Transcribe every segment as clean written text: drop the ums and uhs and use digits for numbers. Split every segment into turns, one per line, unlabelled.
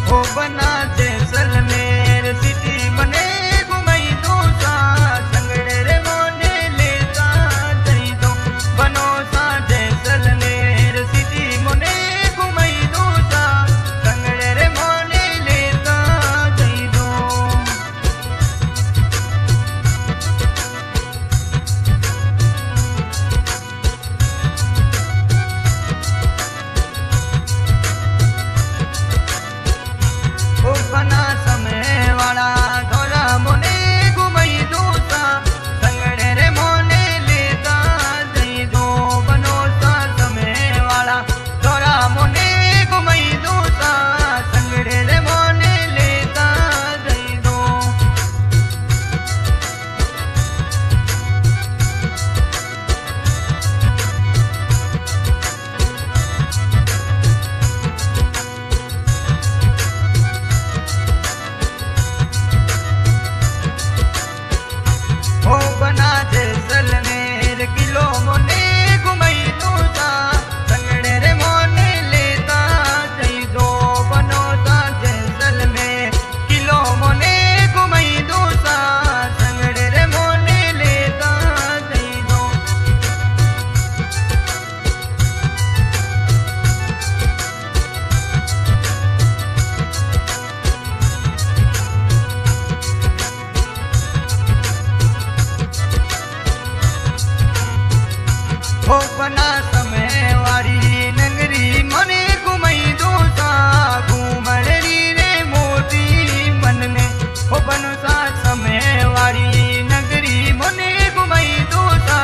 ओ बना जैसलमेर सिटी मने घुमाई दो सा संगड़े रे मोने लेता जई दो बनो सा जैसलमेर सिटी मने घुमाई दो सा संगड़े रे मोने लेता जई दो ओ बना समय वाला धोरा मोने घुमाई दो सा संगड़े रे मोने लेता जई दो बनो सा समय वाला धोरा मोने घुमाई दो सा संगड़े रे मोने लेता जई दो ओ बना जैसलमेर किलो मोने घुमाई दो सा संगड़े रे मोने लेता जई दो बनो सा जैसलमेर किलो मोने घुमाई दो सा संगड़े रे मोने लेता जई दो ओ बना समय वारी नगरी मने घुमाई दो सा घूमड़ी रे मोती मन में ओ बनो सा समय वारी नगरी मने घुमाई दो सा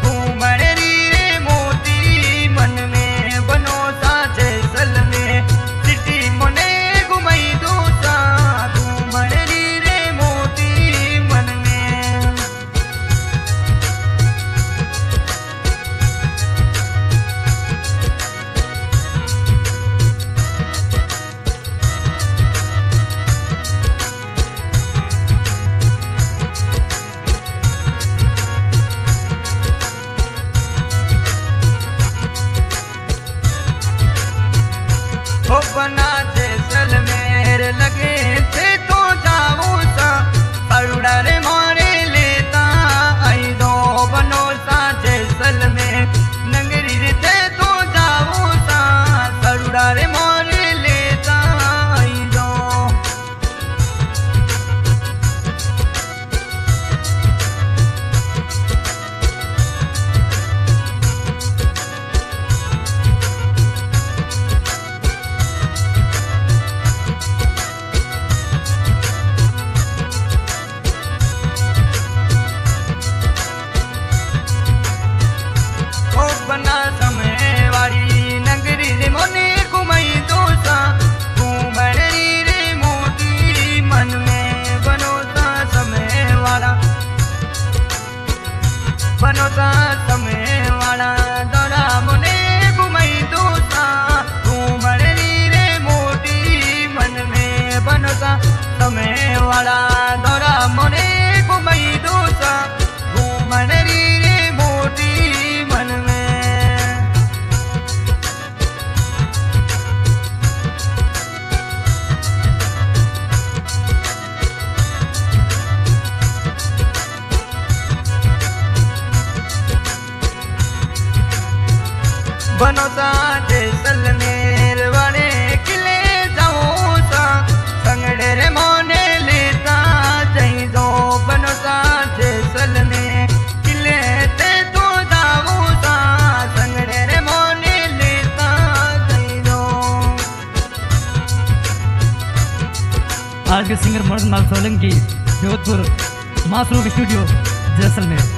घूमड़ी रे मोती मन में बनो सा जैसलमेर सिटी मने घुमाई दो सा घूमड़ी रे मोती मन में ओ बना जैसलमेर लगे थे तो जाऊं सा अरुड़ा रे मोने लेता आई दो बनो सा जैसलमेर नगरी थे तो जाऊं सा अरुड़ा रे मोने लेता आई दो ओ बना समय वारी नगरी रे मोने घुमाई दो सा घूमड़ी रे मोती मन में बनो सा समय वाला बनो सा समय वाला दौरा मोने घुमाई दो सा घूमड़ी रे मोती मन में बनो सा समय वाला दौरा मोने घुमाई दो सा घूमड़ी रे मोती मन में बनो सा जैसलमेर वाले किले जाऊं सा संगड़े रे मोने लेता जई दो बनो सा जैसलमेर किले ते तो जाऊं सा संगड़े रे मोने लेता जई दो
आज के सिंगर मनोज सोलंकी जोधपुर मासरूफ स्टूडियो जैसलमेर।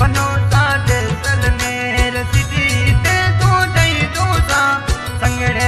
बनो सा जैसलमेर सिटी ते तो जई दो सा संगड़े